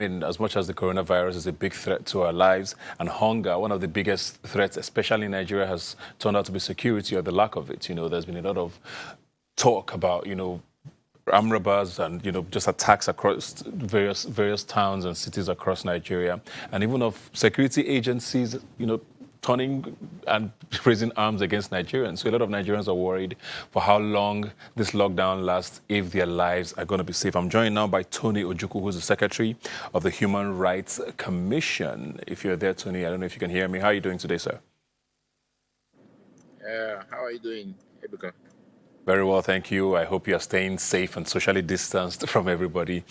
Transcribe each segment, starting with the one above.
mean, as much as the coronavirus is a big threat to our lives and hunger, one of the biggest threats, especially in Nigeria, has turned out to be security or the lack of it. There's been a lot of talk about, armed robbers and just attacks across various towns and cities across Nigeria, and even of security agencies turning and raising arms against Nigerians. So a lot of Nigerians are worried for how long this lockdown lasts, if their lives are going to be safe. I'm joined now by Tony Ojukwu, who's the Secretary of the Human Rights Commission. If you're there, Tony, I don't know if you can hear me. How are you doing today, sir? How are you doing, Ebuka? Very well, thank you. I hope you are staying safe and socially distanced from everybody.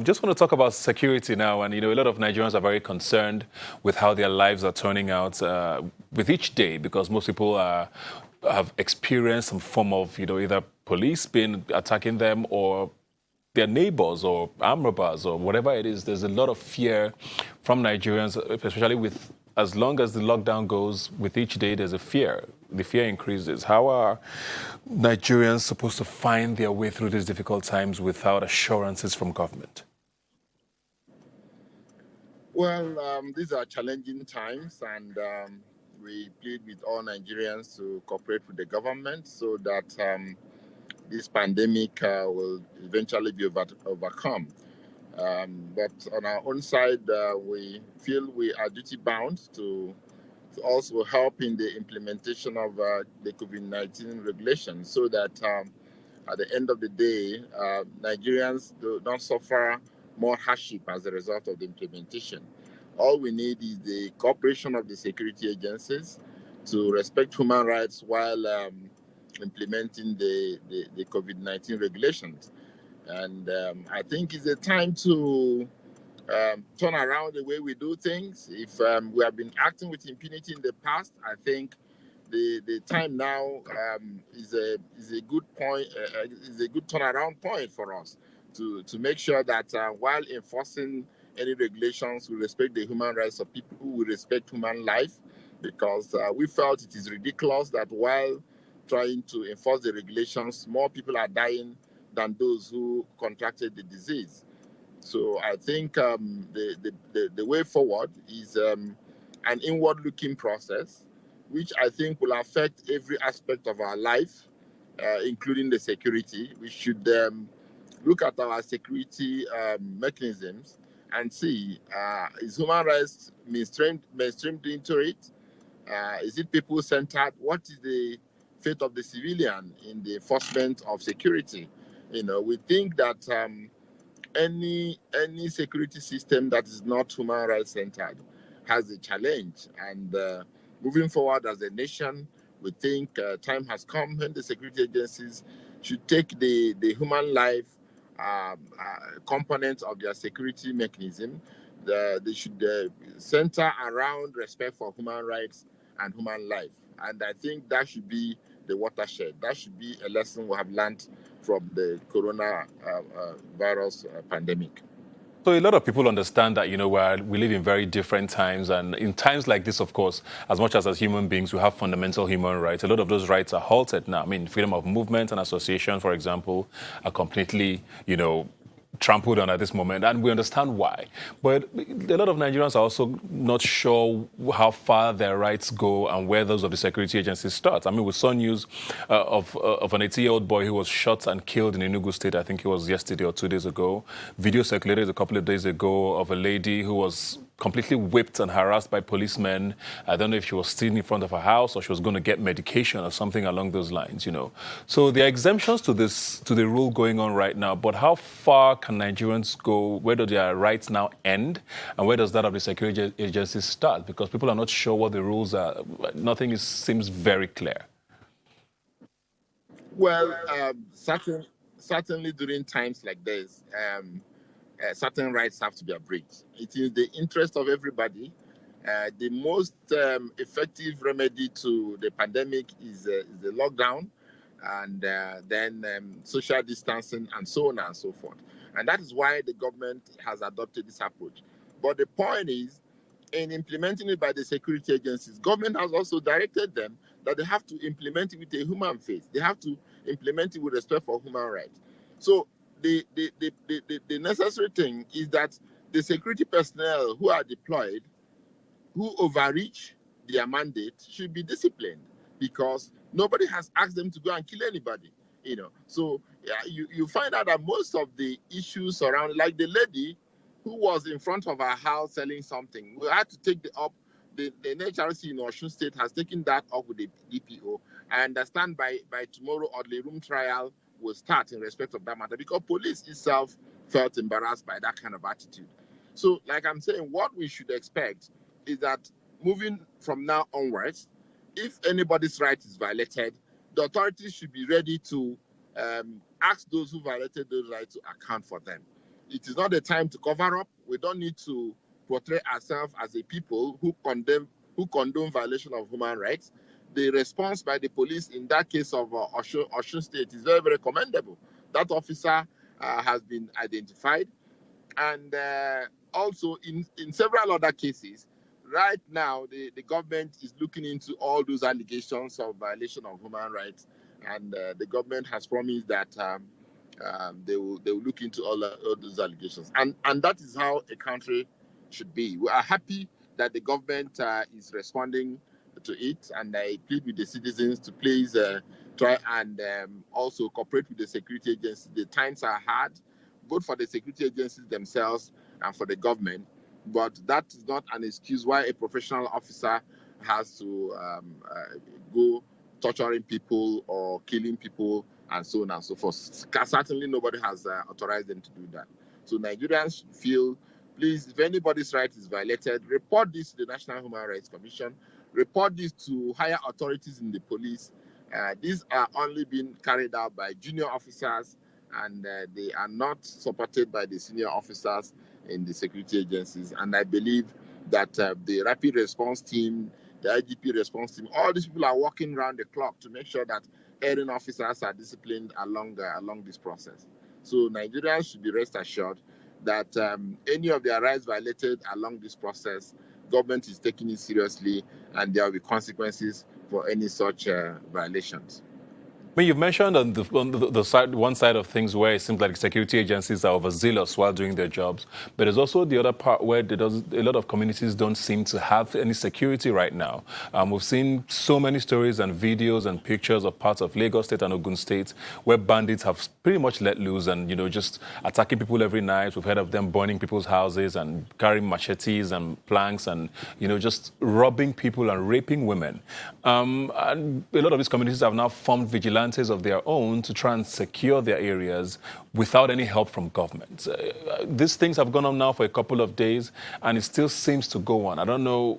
Just want to talk about security now. And, a lot of Nigerians are very concerned with how their lives are turning out with each day, because most people have experienced some form of, either police being attacking them or their neighbors or armed robbers or whatever it is. There's a lot of fear from Nigerians, especially as long as the lockdown goes, with each day there's a fear. The fear increases. How are Nigerians supposed to find their way through these difficult times without assurances from government? Well, these are challenging times, and we plead with all Nigerians to cooperate with the government so that this pandemic will eventually be overcome. But on our own side, we feel we are duty-bound to also help in the implementation of the COVID-19 regulations, so that at the end of the day, Nigerians don't suffer more hardship as a result of the implementation. All we need is the cooperation of the security agencies to respect human rights while implementing the COVID-19 regulations. And I think it's a time to turn around the way we do things. If we have been acting with impunity in the past, I think the time now is a good point. Is a good turnaround point for us to make sure that while enforcing any regulations, we respect the human rights of people, we respect human life, because we felt it is ridiculous that while trying to enforce the regulations, more people are dying than those who contracted the disease. So I think the way forward is an inward-looking process, which I think will affect every aspect of our life, including the security. We should look at our security mechanisms and see, is human rights mainstreamed into it? Is it people-centered? What is the fate of the civilian in the enforcement of security? We think that any security system that is not human rights centered has a challenge. And moving forward as a nation, we think time has come when the security agencies should take the human life component of their security mechanism. They should center around respect for human rights and human life. And I think that should be the watershed. That should be a lesson we have learned from the coronavirus pandemic. So a lot of people understand that, we live in very different times. And in times like this, of course, as much as human beings, we have fundamental human rights. A lot of those rights are halted now. I mean, freedom of movement and association, for example, are completely, trampled on at this moment, and we understand why. But a lot of Nigerians are also not sure how far their rights go and where those of the security agencies start. I mean, we saw news of an 18-year-old boy who was shot and killed in Enugu State. I think it was yesterday or 2 days ago. Video circulated a couple of days ago of a lady who was completely whipped and harassed by policemen. I don't know if she was sitting in front of her house or she was going to get medication or something along those lines, So there are exemptions to the rule going on right now, but how far can Nigerians go? Where do their rights now end? And where does that of the security agencies start? Because people are not sure what the rules are. Nothing seems very clear. Well, certainly during times like this, certain rights have to be abridged. It is the interest of everybody. The most effective remedy to the pandemic is the lockdown, and then social distancing, and so on and so forth. And that is why the government has adopted this approach. But the point is, in implementing it by the security agencies, government has also directed them that they have to implement it with a human face. They have to implement it with respect for human rights. So the necessary thing is that the security personnel who are deployed, who overreach their mandate, should be disciplined, because nobody has asked them to go and kill anybody. So yeah, you find out that most of the issues around, like the lady who was in front of her house selling something, we had to take the NHRC in Osun State has taken that up with the DPO. I understand by tomorrow, or the room trial will start in respect of that matter, because police itself felt embarrassed by that kind of attitude. So, like I'm saying, what we should expect is that moving from now onwards, if anybody's right is violated, the authorities should be ready to ask those who violated those rights to account for them. It is not the time to cover up. We don't need to portray ourselves as a people who condone violation of human rights. The response by the police in that case of Osun State is very, very commendable. That officer has been identified. And also in several other cases, right now, the government is looking into all those allegations of violation of human rights. And the government has promised that they will look into all those allegations. And that is how a country should be. We are happy that the government is responding to it, and I plead with the citizens to please try and also cooperate with the security agencies. The times are hard, both for the security agencies themselves and for the government, but that is not an excuse why a professional officer has to go torturing people or killing people and so on and so forth. Certainly nobody has authorized them to do that. So Nigerians feel, please, if anybody's right is violated, report this to the National Human Rights Commission, report this to higher authorities in the police. These are only being carried out by junior officers, and they are not supported by the senior officers in the security agencies. And I believe that the rapid response team, the IGP response team, all these people are working around the clock to make sure that hearing officers are disciplined along this process. So Nigerians should be rest assured that any of their rights violated along this process, government is taking it seriously, and there will be consequences for any such violations. I mean, you've mentioned on the side, one side of things where it seems like security agencies are overzealous while doing their jobs, but there's also the other part where a lot of communities don't seem to have any security right now. We've seen so many stories and videos and pictures of parts of Lagos State and Ogun State where bandits have pretty much let loose and, just attacking people every night. We've heard of them burning people's houses and carrying machetes and planks and, just robbing people and raping women. And a lot of these communities have now formed vigilantes of their own to try and secure their areas without any help from government. These things have gone on now for a couple of days, and it still seems to go on. I don't know,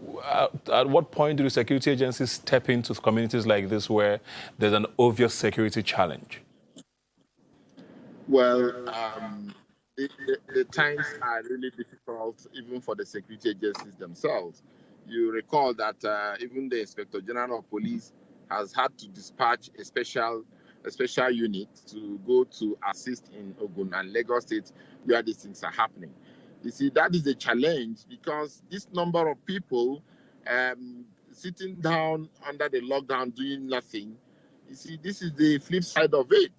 at what point do the security agencies step into communities like this where there's an obvious security challenge? Well, the times are really difficult, even for the security agencies themselves. You recall that even the Inspector General of Police has had to dispatch a special unit to go to assist in Ogun and Lagos State where these things are happening. You see, that is a challenge, because this number of people sitting down under the lockdown doing nothing, you see, this is the flip side of it.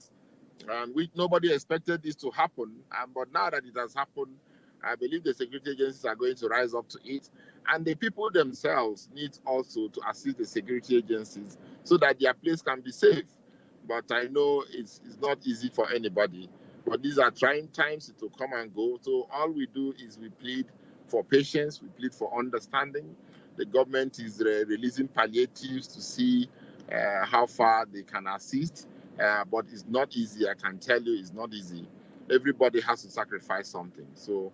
And nobody expected this to happen. But now that it has happened, I believe the security agencies are going to rise up to it. And the people themselves need also to assist the security agencies so that their place can be safe. But I know it's not easy for anybody. But these are trying times. It will come and go. So all we do is we plead for patience. We plead for understanding. The government is releasing palliatives to see how far they can assist. But it's not easy. I can tell you it's not easy. Everybody has to sacrifice something. So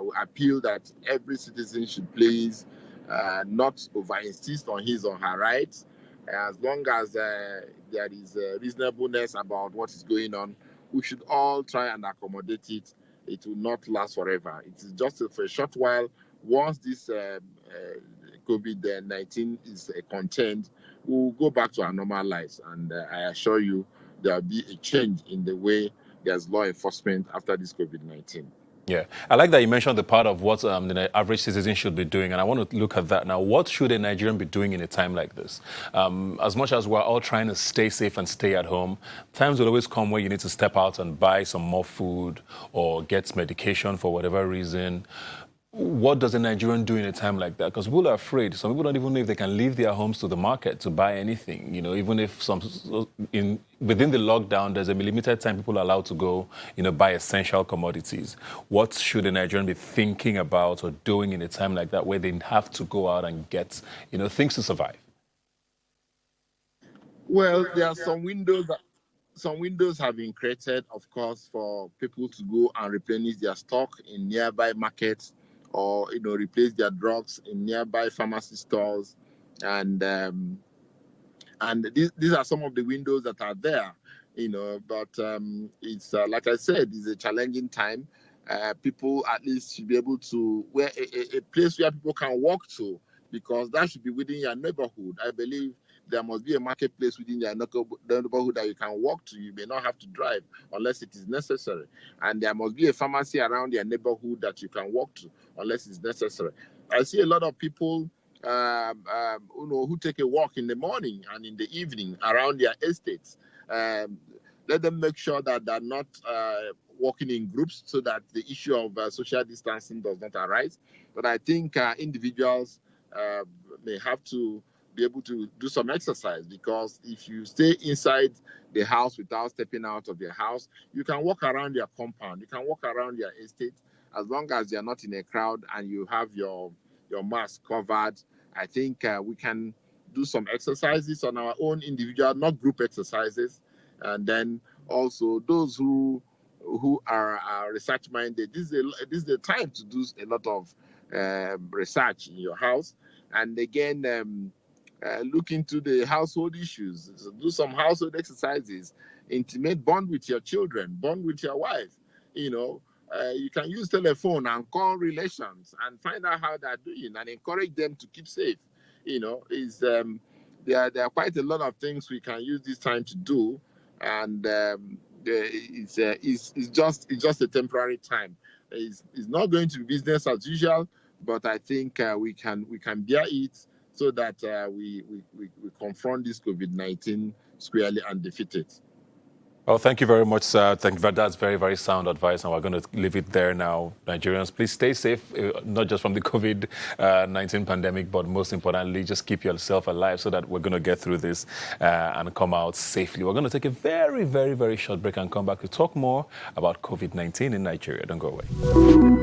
we appeal that every citizen should please not over-insist on his or her rights. As long as there is reasonableness about what is going on, we should all try and accommodate it. It will not last forever. It is just for a short while. Once this COVID-19 is contained, we'll go back to our normal lives. And I assure you, there will be a change in the way there's law enforcement after this COVID-19. Yeah, I like that you mentioned the part of what the average citizen should be doing, and I want to look at that now. What should a Nigerian be doing in a time like this? As much as we're all trying to stay safe and stay at home, times will always come where you need to step out and buy some more food or get medication for whatever reason. What does a Nigerian do in a time like that? Because people are afraid. Some people don't even know if they can leave their homes to the market to buy anything. You know, even if within the lockdown, there's a limited time people are allowed to go, buy essential commodities. What should a Nigerian be thinking about or doing in a time like that where they have to go out and get, things to survive? Well, there are some windows have been created, of course, for people to go and replenish their stock in nearby markets, or replace their drugs in nearby pharmacy stores, and these are some of the windows that are there, But it's like I said, it's a challenging time. People at least should be able to where a place where people can walk to, because that should be within your neighborhood. I believe there must be a marketplace within your neighborhood that you can walk to. You may not have to drive unless it is necessary. And there must be a pharmacy around your neighborhood that you can walk to unless it's necessary. I see a lot of people who take a walk in the morning and in the evening around their estates. Let them make sure that they're not walking in groups, so that the issue of social distancing does not arise. But I think individuals may have to be able to do some exercise, because if you stay inside the house without stepping out of your house, you can walk around your compound, you can walk around your estate, as long as you're not in a crowd and you have your mask covered. I think we can do some exercises on our own individual, not group exercises. And then also those who are research minded, this is the time to do a lot of research in your house. And again, look into the household issues. So do some household exercises. Intimate bond with your children, bond with your wife. You can use telephone and call relations and find out how they're doing and encourage them to keep safe. There are quite a lot of things we can use this time to do, and it's just a temporary time. It's not going to be business as usual, but I think we can bear it, so that we confront this COVID-19 squarely and defeat it. Well, thank you very much, sir. That's very, very sound advice, and we're going to leave it there now. Nigerians, please stay safe, not just from the COVID-19 pandemic, but most importantly, just keep yourself alive, so that we're going to get through this and come out safely. We're going to take a very, very, very short break and come back to talk more about COVID-19 in Nigeria. Don't go away.